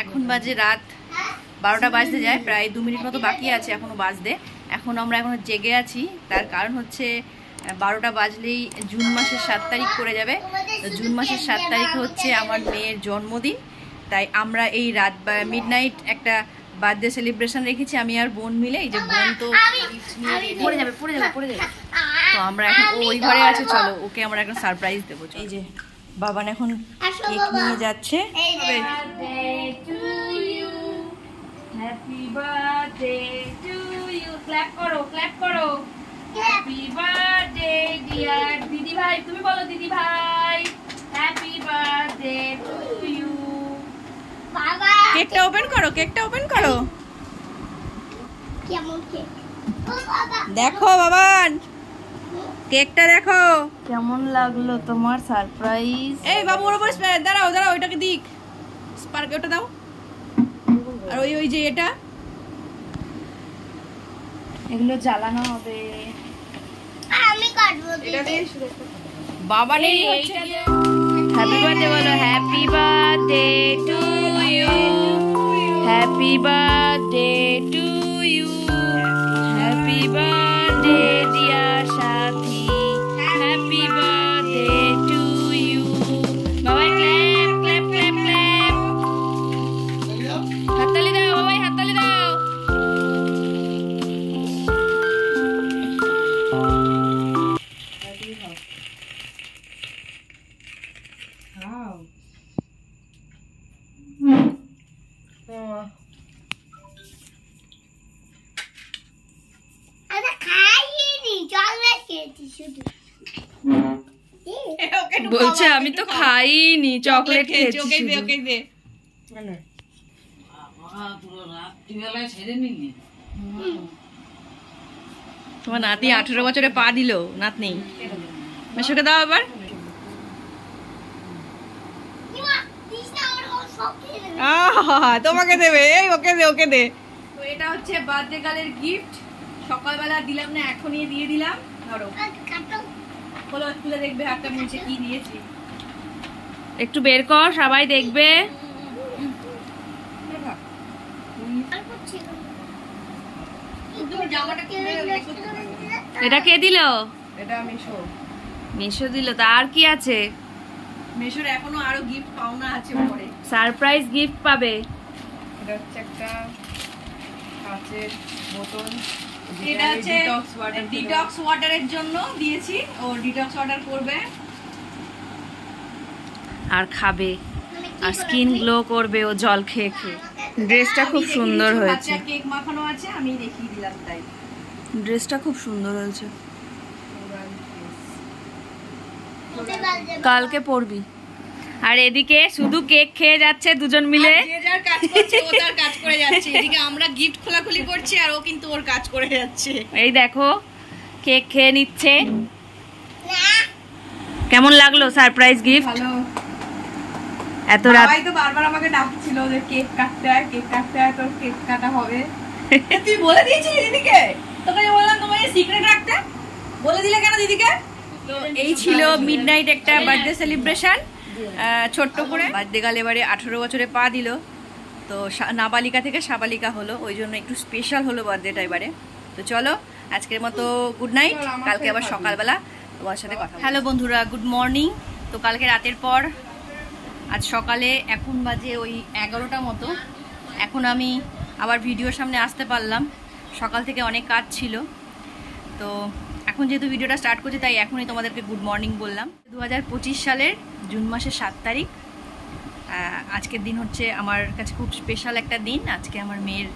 এখন বাজে রাত 12টা বাজতে যায়, প্রায় 2 মিনিট মতো বাকি আছে এখনো বাজতে। আমরা এখনো জেগে আছি, তার কারণ হচ্ছে 12টা বাজলেই জুন মাসের 7 তারিখ পড়ে যাবে। তো জুন মাসের 7 তারিখে হচ্ছে আমার মেয়ের জন্মদিন, তাই আমরা এই রাত মিডনাইট একটা বার্থডে সেলিব্রেশন রেখেছি আমি আর বোন মিলে। এই যে বোন তো পড়ে যাবে। তো আমরা এখন ওই ঘরে আছে, চলো ওকে আমরা এখন সারপ্রাইজ দেবো। এই যে বাবান এখন কেক নিয়ে যাচ্ছে। Happy birthday to you, clap করো। হ্যাপি বার্থডে ডিয়ার দিদি ভাই, তুমি বলো দিদি ভাই হ্যাপি বার্থডে টু ইউ। বাবা কেকটা ওপেন করো। কেমন কেক দেখো বাবান, কেকটা দেখো কেমন লাগলো তোমার সারপ্রাইজ। এই বাবু ওর উপর দাঁড়াও ওইটাকে দিক, স্পার্ক ওটা দাও। আর ওই যে এটা এগুলো জ্বালানো হবে। আমি কাটবো এটা দিয়ে বাবা নেই হচ্ছে। হ্যাপি বার্থডে বলো, happy birthday to you, happy birthday to you, happy birthday dear সাথী, হ্যাপি বার্থডে টু ইউ। বাবা ক্ল্যাপ হাততালি দাও বাবাই, হাততালি দাও। বলছে আমি তো খাইনি, চকলেট খেয়েছি। তোমার নাতি 18 বছরে পা দিল, নাতনি মেশোকে দাও এবার। তোমাকে দেবে, এই ওকে দে। তো এটা হচ্ছে বার্থডে গার্লের গিফট, সকালবেলা দিলাম না, এখনই দিয়ে দিলাম। ধরো বলো, খুলে দেখবে হাতটা মুছে কি দিয়েছি, একটু বের কর সবাই দেখবে। এটা কে দিল? এটা মিশো দিল। তা আর কি আছে? মিশোর এখনো আরো গিফট পাওনা আছে, পরে সারপ্রাইজ গিফট পাবে। এটা হচ্ছে একটা কাচের বোতল, এটা হচ্ছে ডিটক্স ওয়াটারের জন্য দিয়েছি। ও ডিটক্স ওয়াটার করবে আর খাবে, আর স্কিন গ্লো করবে ও জল খেয়ে। ড্রেসটা খুব সুন্দর হয়েছে, কেক মাখানো আছে, আমি দেখিয়ে দিলাম তাই। ড্রেসটা খুব সুন্দর হয়েছে, কালকে পরবি। আর এদিকে শুধু কেক খেয়ে যাচ্ছে দুজন মিলে, যে যার কাজ করছে, ও তার কাজ করে যাচ্ছে। এদিকে আমরা গিফট খোলাখুলি করছি আর ও কিন্তু ওর কাজ করে যাচ্ছে। এই দেখো কেক খেয়ে নিচ্ছে। কেমন লাগলো সারপ্রাইজ গিফট? ভালো। এত রাত সবাই তো বারবার আমাকে ডাকছিল যে কেক কাটতে হয়, তো কেক কাটা হবে। তুই বলে দিয়েছিলি দিদিকে? তোকে বললাম তোমার সিক্রেট রাখতে, বলে দিলে কেন দিদিকে? তো এই ছিল মিডনাইট একটা বার্থডে সেলিব্রেশন, ছোট্ট করে। বার্থডে গার্ল এবারে 18 বছরে পা দিল, তো নাবালিকা থেকে সাবালিকা হলো, ওই জন্য একটু স্পেশাল হলো বার্থডেটা এবারে। তো চলো আজকের মতো গুড নাইট, কালকে আবার সকালবেলা তোমার সাথে কথা। হ্যালো বন্ধুরা, গুড মর্নিং। তো কালকে রাতের পর আজ সকালে এখন বাজে ওই 11টা মতো, এখন আমি আবার ভিডিওর সামনে আসতে পারলাম। সকাল থেকে অনেক কাজ ছিল, তো এখন যেহেতু ভিডিওটা স্টার্ট করছি তাই এখনই তোমাদেরকে গুড মর্নিং বললাম। 2025 সালের জুন মাসের 7 তারিখ, আজকের দিন হচ্ছে আমার কাছে খুব স্পেশাল একটা দিন। আজকে আমার মেয়ের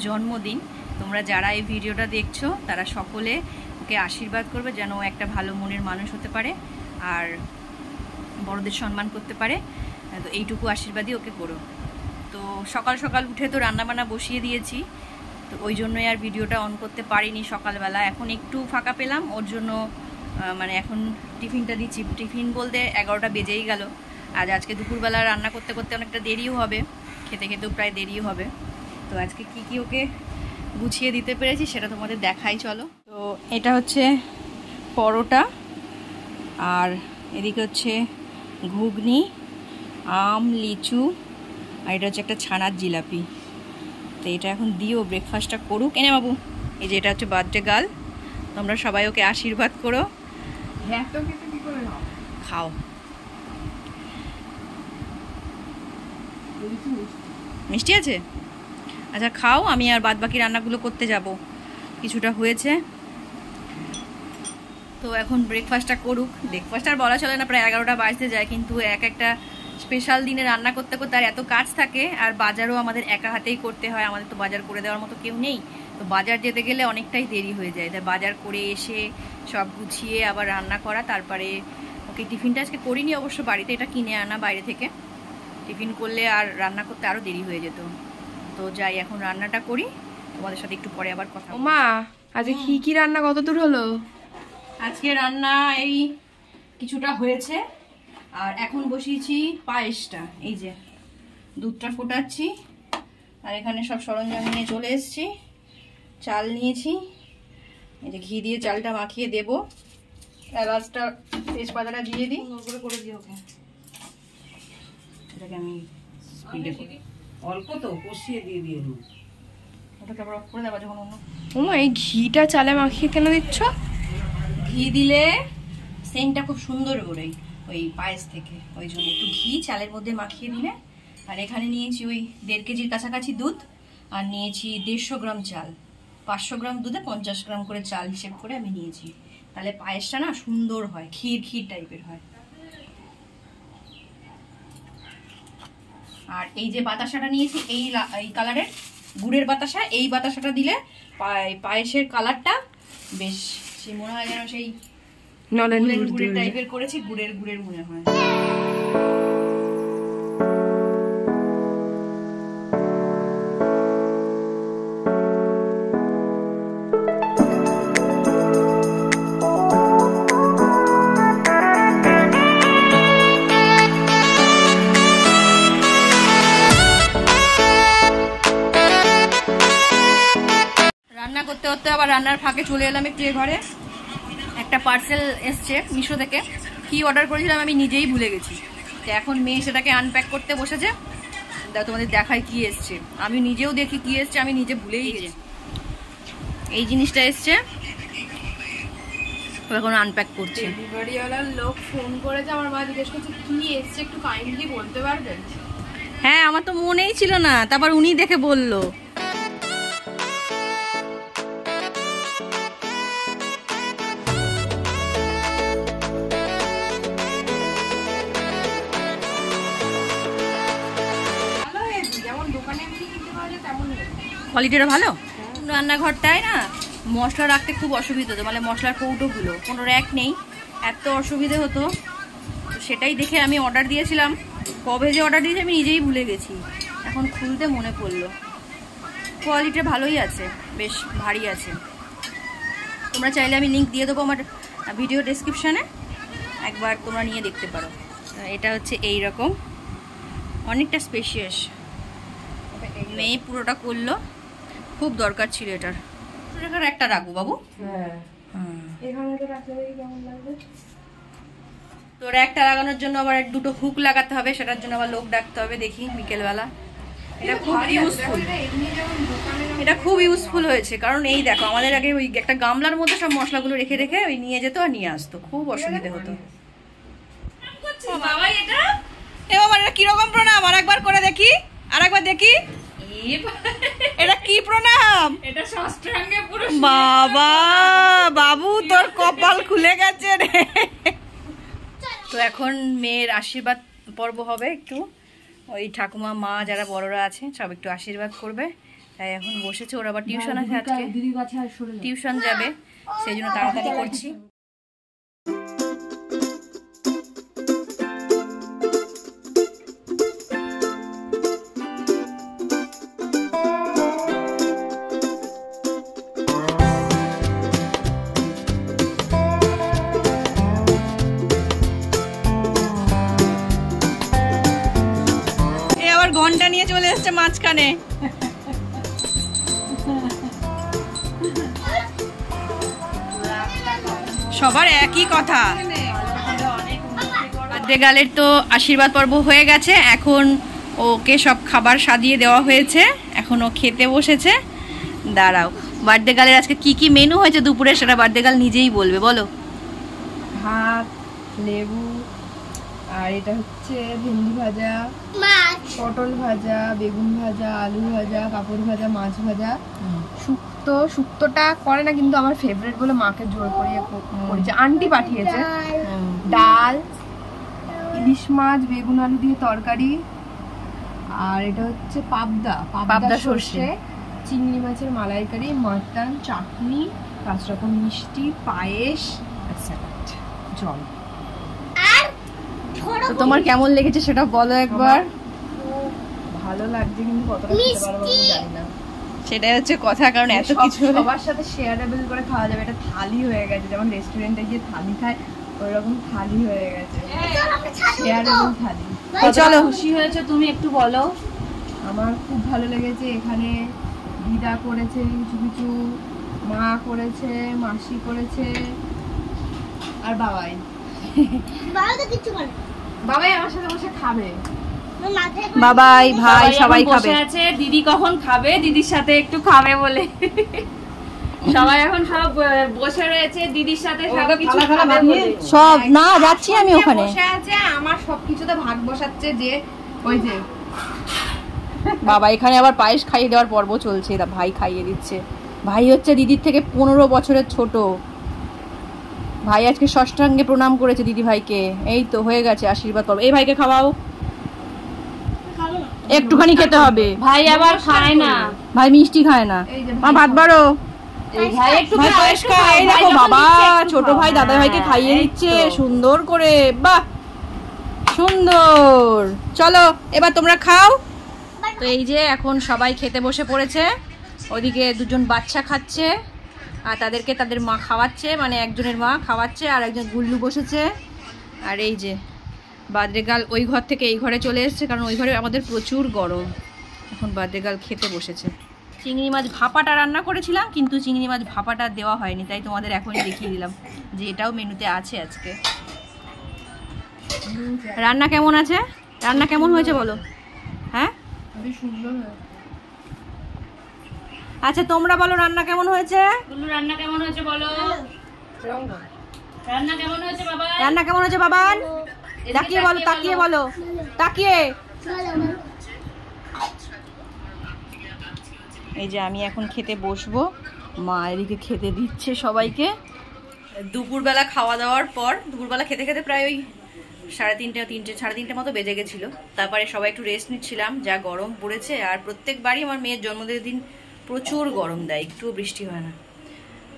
জন্মদিন। তোমরা যারা এই ভিডিওটা দেখছো তারা সকলে ওকে আশীর্বাদ করবে যেন ও একটা ভালো মনের মানুষ হতে পারে আর বড়দের সম্মান করতে পারে। তো এইটুকু আশীর্বাদই ওকে করো। তো সকাল সকাল উঠে তো রান্নাবান্না বসিয়ে দিয়েছি, তো ওই জন্যই আর ভিডিওটা অন করতে পারিনি সকালবেলা। এখন একটু ফাঁকা পেলাম, ওর জন্য মানে এখন টিফিনটা দিচ্ছি। টিফিন বলতে 11টা বেজেই গেল। আজকে দুপুরবেলা রান্না করতে করতে অনেকটা দেরিও হবে, খেতে খেতেও প্রায় দেরিও হবে। তো আজকে কি ওকে গুছিয়ে দিতে পেরেছি সেটা তোমাদের দেখাই, চলো। তো এটা হচ্ছে পরোটা, আর এদিকে হচ্ছে ঘুগনি, আম, লিচু আর এটা হচ্ছে একটা ছানার জিলাপি। তো এটা এখন দিও ব্রেকফাস্টটা করুক। এনে বাবু, এই যে এটা হচ্ছে বার্থডে গার্ল, তোমরা সবাই ওকে আশীর্বাদ করো। খাও। মিষ্টি আছে? আচ্ছা খাও, আমি আর বাদ বাকি রান্নাগুলো করতে যাব, কিছুটা হয়েছে। তো এখন ব্রেকফাস্টটা করুক। ব্রেকফাস্ট আর বলা চলে না, প্রায় 11টা বাজতে যায়, কিন্তু একটা স্পেশাল দিনে রান্না করতে করতে আর এত কাজ থাকে, আর বাজারও আমাদের একা হাতেই করতে হয়, আমাদের তো বাজার করে দেওয়ার মতো কেউ নেই। তো বাজার যেতে গেলে অনেকটাই দেরি হয়ে যায়, তাই বাজার করে এসে সব গুছিয়ে আবার রান্না করা। তারপরে ওকে টিফিনটা আজকে করিনি অবশ্য, বাড়িতে এটা কিনে আনা বাইরে থেকে। টিফিন করলে আর রান্না করতে আরও দেরি হয়ে যেত। তো যাই এখন রান্নাটা করি, তোমাদের সাথে একটু পরে আবার কথা। মা আজকে কি রান্না কত দূর হলো? আজকে রান্না এই কিছুটা হয়েছে, আর এখন বসিয়েছি পায়েসটা। এই যে দুধটা ফোটাচ্ছি, আর এখানে সব সরঞ্জাম নিয়ে চলে এসেছি। চাল নিয়েছি, এই যে ঘি দিয়ে চালটা মাখিয়ে দেবো। এলাচটা তেজপাতাটা দিয়ে দিই, করে দিই ওকে। এটাকে আমি স্পিডে করি, অল্প তো কষিয়ে দিয়ে দিয়ে ওটাকে আবার অফ করে দেবো যখন অন্য। এই ঘিটা চালে মাখিয়ে কেন দিচ্ছ? ঘি দিলে সেন্টটা খুব সুন্দর বেরোয় ওই পায়েস থেকে, ওই জন্য একটু ঘি চালের মধ্যে মাখিয়ে দিলে। আর এখানে নিয়েছি ওই 1.5 কেজির কাছাকাছি দুধ, আর নিয়েছি 150 গ্রাম চাল। 500 গ্রাম দুধে 50 গ্রাম করে চাল হিসেব করে আমি নিয়েছি, তাহলে পায়েসটা না সুন্দর হয়, ক্ষীর ক্ষীর টাইপের হয়। আর এই যে বাতাসাটা নিয়েছি এই কালারের গুড়ের বাতাসা, এই বাতাসাটা দিলে পায়েসের কালারটা বেশ সে মনে হয় যেন সেই গুড়ের টাইপের করেছি, গুড়ের মনে হয়। রান্না করতে করতে আবার রান্নার ফাঁকে চলে এলাম একটু ঘরে। একটা পার্সেল এসছে মিশো থেকে, কি অর্ডার করেছিলাম আমি নিজেই ভুলে গেছি। তো এখন মেয়ে সেটাকে আনপ্যাক করতে বসেছে, তোমাদের দেখাই কি এসছে। আমি নিজেও দেখি কি এসছে, আমি নিজে ভুলেই গেছি। এই জিনিসটা এসছে, এখন আনপ্যাক করছে। ডেলিভারিওয়ালার লোক ফোন করেছে, আমার মা জিজ্ঞেস করছে কি এসছে, একটু কাইন্ডলি বলতে পারবেন? হ্যাঁ, আমার তো মনেই ছিল না, তারপর উনি দেখে বললো। কোয়ালিটিটা ভালো। রান্নাঘরটায় না মশলা রাখতে খুব অসুবিধা হতো, মানে মশলার কৌটোগুলো কোনো র্যাক নেই, এত অসুবিধে হতো। সেটাই দেখে আমি অর্ডার দিয়েছিলাম, কবে যে অর্ডার দিয়েছি আমি নিজেই ভুলে গেছি, এখন খুলতে মনে পড়লো। কোয়ালিটি ভালোই আছে, বেশ ভারী আছে। তোমরা চাইলে আমি লিঙ্ক দিয়ে দেবো আমার ভিডিও ডেসক্রিপশানে, একবার তোমরা নিয়ে দেখতে পারো। এটা হচ্ছে এই রকম, অনেকটা স্পেশিয়াস। মেয়ে পুরোটা করলো, খুব দরকার ছিল এটার। একটা রাখবো বাবু, তোর একটা লাগানোর জন্য আবার 2টো হুক লাগাতে হবে, সেটার জন্য আবার লোক ডাকতে হবে, দেখি বিকেলবেলা। এটা খুব ইউজফুল, এটা খুব ইউজফুল হয়েছে। কারণ এই দেখো, আমাদের আগে ওই একটা গামলার মধ্যে সব মশলাগুলো রেখে রেখে ওই নিয়ে যেত আর নিয়ে আসতো, খুব অসুবিধা হতো। এটা কিরকম প্রণাম, আর একবার করে দেখি, আর একবার দেখি। এটা কি প্রণাম? এটা ষষ্ঠাঙ্গে প্রণাম। বাবা বাবু, তোর কপাল খুলে গেছে রে। তো এখন মেয়ের আশীর্বাদ পর্ব হবে, একটু ওই ঠাকুমা মা যারা বড়রা আছে সব একটু আশীর্বাদ করবে। তাই এখন বসেছে, ওর আবার টিউশন আছে আজকে, টিউশন যাবে, সেই জন্য তাড়াতাড়ি করছি। ঘন্টা নিয়ে চলে এসছে মাঝখানে। সবার একই কথা। বার্থডে গার্লের তো আশীর্বাদ পর্ব হয়ে গেছে, এখন ওকে সব খাবার সাজিয়ে দেওয়া হয়েছে, এখন ও খেতে বসেছে। দাঁড়াও, বার্থডে গার্লের আজকে কি কি মেনু হয়েছে দুপুরে সেটা বার্থডে গার্ল নিজেই বলবে, বলো। ভাত, লেবু, আর এটা হচ্ছে ভেন্ডি ভাজা, পটল ভাজা, বেগুন ভাজা, আলু ভাজা, পাপড় ভাজা, মাছ ভাজা, শুক্তোটা করে না কিন্তু আমার ফেভারিট বলে মাকে জোর করিয়ে করেছে, আন্টি পাঠিয়েছে। ডাল, ইলিশ মাছ, বেগুন আলু দিয়ে তরকারি, আর এটা হচ্ছে পাবদা সর্ষে, চিংড়ি মাছের মালাইকারি, মাটন, চাটনি, 5 রকম মিষ্টি, পায়েস, জল। তো তোমার কেমন লেগেছে সেটা বলো একবার। ভালো লাগছে কিন্তু কতটা খেতে পারবো আমি জানি না, সেটাই হচ্ছে কথা, কারণ এত কিছু সবার সাথে শেয়ারেবল করে খাওয়া যাবে। এটা থালি হয়ে গেছে, যেমন রেস্টুরেন্টে গিয়ে থালি খায় ওই রকম থালি হয়ে গেছে, শেয়ারেবল থালি। চলো, খুশি হয়েছে তুমি একটু বলো। আমার খুব ভালো লেগেছে। এখানে দিদা করেছে কিছু কিছু, মা করেছে, মাসি করেছে, আর বাবাই বাবাই আমার সাথে বসে খাবে। বাবাই ভাই সবাই খাবে। আছে দিদি কখন খাবে, দিদির সাথে একটু খাবে বলে সবাই এখন সব বসে রয়েছে দিদির সাথে সবকিছু খাবে বলে। সব না, যাচ্ছি আমি ওখানে। বসে আছে, আমার সবকিছুতে ভাগ বসাচ্ছে, যে ওই যে বাবা এখানে আবার পায়েস খাইয়ে দেওয়ার পর্ব চলছে, ভাই খাইয়ে দিচ্ছে। ভাই হচ্ছে দিদির থেকে 15 বছরের ছোট। ভাই আজকে ষষ্ঠাঙ্গে প্রণাম করেছে দিদি ভাইকে। এই তো হয়ে গেছে আশীর্বাদ করবো। এই ভাইকে খাওয়াও, একটুখানি খেতে হবে। ভাই আবার খায় না, ভাই মিষ্টি খায় না। মা ভাত বাড়ো, ভাই একটু পায়েস খায়। দেখো বাবা ছোট ভাই দাদা ভাইকে খাইয়ে দিচ্ছে সুন্দর করে, বাহ সুন্দর। চলো এবার তোমরা খাও। তো এই যে এখন সবাই খেতে বসে পড়েছে। ওদিকে দুজন বাচ্চা খাচ্ছে আর তাদেরকে তাদের মা খাওয়াচ্ছে, মানে একজনের মা খাওয়াচ্ছে আর একজন গুল্লু বসেছে। আর এই যে বার্থডে গার্ল ওই ঘর থেকে এই ঘরে চলে এসেছে, কারণ ওই ঘরে আমাদের প্রচুর গরম। এখন বার্থডে গার্ল খেতে বসেছে। চিংড়ি মাছ ভাপাটা রান্না করেছিলাম, কিন্তু চিংড়ি মাছ ভাপাটা দেওয়া হয়নি, তাই তোমাদের এখনই দেখিয়ে দিলাম যে এটাও মেনুতে আছে আজকে। রান্না কেমন আছে? রান্না কেমন হয়েছে বলো। হ্যাঁ সুন্দর। আচ্ছা তোমরা বলো রান্না কেমন হয়েছে? রান্না কেমন হয়েছে বলো। রান্না কেমন হয়েছে বাবা? রান্না কেমন হয়েছে বাবান? তাকিয়ে বলো, তাকিয়ে বলো, তাকিয়ে। এই যে আমি এখন খেতে বসবো, মা এদিকে খেতে দিচ্ছে সবাইকে। দুপুরবেলা খাওয়া দাওয়ার পর, দুপুরবেলা খেতে খেতে প্রায় ওই 3:30 মতো বেজে গেছিল। তারপরে সবাই একটু রেস্ট নিচ্ছিলাম, যা গরম পড়েছে। আর প্রত্যেকবারই আমার মেয়ের জন্মদিনের দিন প্রচুর গরম দেয়, একটুও বৃষ্টি হয় না।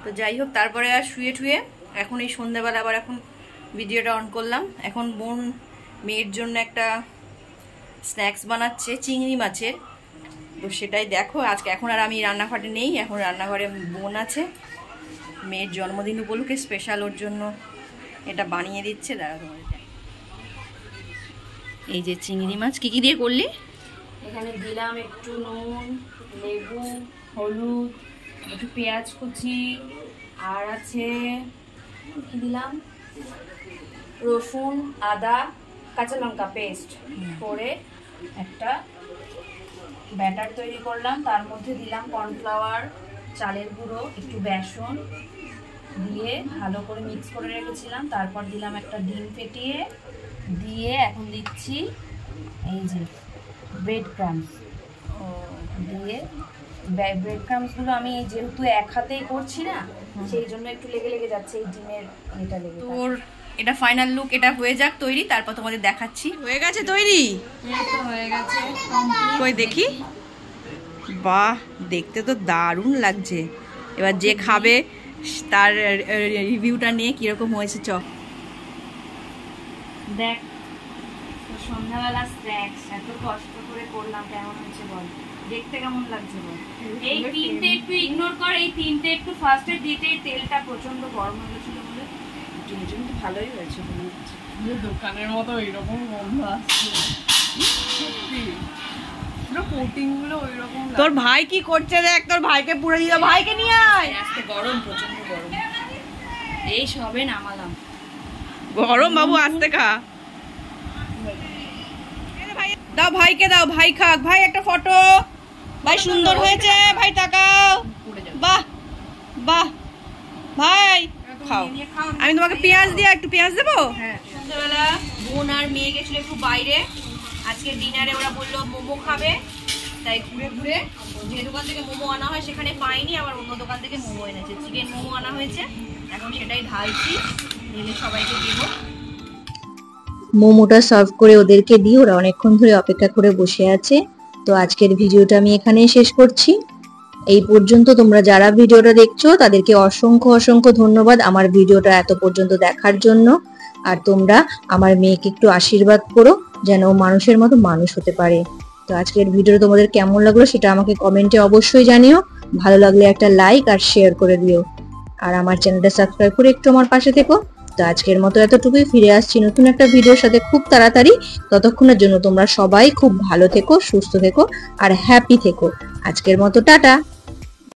তো যাই হোক, তারপরে আর শুয়ে ঠুয়ে এখন এই সন্ধ্যাবেলা আবার এখন ভিডিওটা অন করলাম। এখন বোন মেয়ের জন্য একটা স্ন্যাক্স বানাচ্ছে চিংড়ি মাছের, তো সেটাই দেখো। আজকে এখন আর আমি রান্নাঘরে নেই, এখন রান্নাঘরে বোন আছে। মেয়ের জন্মদিন উপলক্ষে স্পেশাল ওর জন্য এটা বানিয়ে দিচ্ছে। দাঁড়া তোমার, এই যে চিংড়ি মাছ কি কি দিয়ে করলি? এখানে দিলাম একটু নুন, লেবু, হলুদ, একটু পেঁয়াজ কুচি, আর আছে কি দিলাম, রসুন, আদা, কাঁচা লঙ্কা পেস্ট করে একটা ব্যাটার তৈরি করলাম। তার মধ্যে দিলাম কর্নফ্লাওয়ার, চালের গুঁড়ো, একটু বেসন দিয়ে ভালো করে মিক্স করে রেখেছিলাম। তারপর দিলাম একটা ডিম ফেটিয়ে দিয়ে এখন দিচ্ছি এই যে ব্রেড ক্রাম্বস দিয়ে। ব্রেড ক্রাম্বসগুলো আমি যেহেতু এক হাতেই করছি না, সেই জন্য একটু লেগে লেগে যাচ্ছে এই ডিমের এটা লেগে। তোর এটা ফাইনাল লুক, এটা হয়ে যাক তৈরি, তারপর তোমাদের দেখাচ্ছি। হয়ে গেছে তৈরি? হয়ে গেছে। কই দেখি। বাহ, দেখতে তো দারুণ লাগছে। এবার যে খাবে তার রিভিউটা নিয়ে কিরকম হয়েছে চ দেখ। সন্ধ্যাবেলা স্ন্যাক্স এত কষ্ট করে করলাম, কেমন হয়েছে বল, দেখতে কেমন লাগছে বল। এই তিনটে একটু ইগনোর কর, এই তিনটে একটু ফার্স্টে দিতে তেলটা প্রচন্ড গরম হয়ে গেছিল বলে কিন্তু ভালোই হয়েছে মনে হচ্ছে। দোকানের মতো এইরকম গন্ধ আসছে, কোটিং গুলো ওইরকম। তোর ভাই কি করছে দেখ, তোর ভাইকে পুরো দিল, ভাইকে নিয়ে আয়। আজকে গরম, প্রচন্ড গরম। এই সবে নামালাম। গরম বাবু, আস্তে খা। দাও ভাইকে দাও, ভাই খাক। ভাই একটা ফটো, ভাই সুন্দর হয়েছে, ভাই তাকাও। বাহ বাহ ভাই খাও। আমি তোমাকে পেঁয়াজ দিয়ে একটু পেঁয়াজ দেবো। সন্ধ্যাবেলা বোন আর মেয়ে গেছিল একটু বাইরে, আজকে ডিনারে ওরা বললো মোমো খাবে, তাই ঘুরে ঘুরে যে দোকান থেকে মোমো আনা হয় সেখানে পাইনি, আবার অন্য দোকান থেকে মোমো এনেছে, চিকেন মোমো আনা হয়েছে। এখন সেটাই ঢালছি, ঢেলে সবাইকে দেবো। মোমোটা সার্ভ করে ওদেরকে দিয়ে ওরা অনেকক্ষণ ধরে অপেক্ষা করে বসে আছে। তো আজকের ভিডিওটা আমি এখানেই শেষ করছি। এই পর্যন্ত তোমরা যারা ভিডিওটা দেখছো তাদেরকে অসংখ্য অসংখ্য ধন্যবাদ আমার ভিডিওটা এত পর্যন্ত দেখার জন্য। আর তোমরা আমার মেয়েকে একটু আশীর্বাদ করো যেন ও মানুষের মতো মানুষ হতে পারে। তো আজকের ভিডিওটা তোমাদের কেমন লাগলো সেটা আমাকে কমেন্টে অবশ্যই জানিও। ভালো লাগলে একটা লাইক আর শেয়ার করে দিও, আর আমার চ্যানেলটা সাবস্ক্রাইব করে একটু আমার পাশে থেকো। তো আজকের মতো এতটুকুই, ফিরে আসছি নতুন একটা ভিডিওর সাথে খুব তাড়াতাড়ি। ততক্ষণের জন্য তোমরা সবাই খুব ভালো থেকো, সুস্থ থেকো আর হ্যাপি থেকো। আজকের মতো টাটা।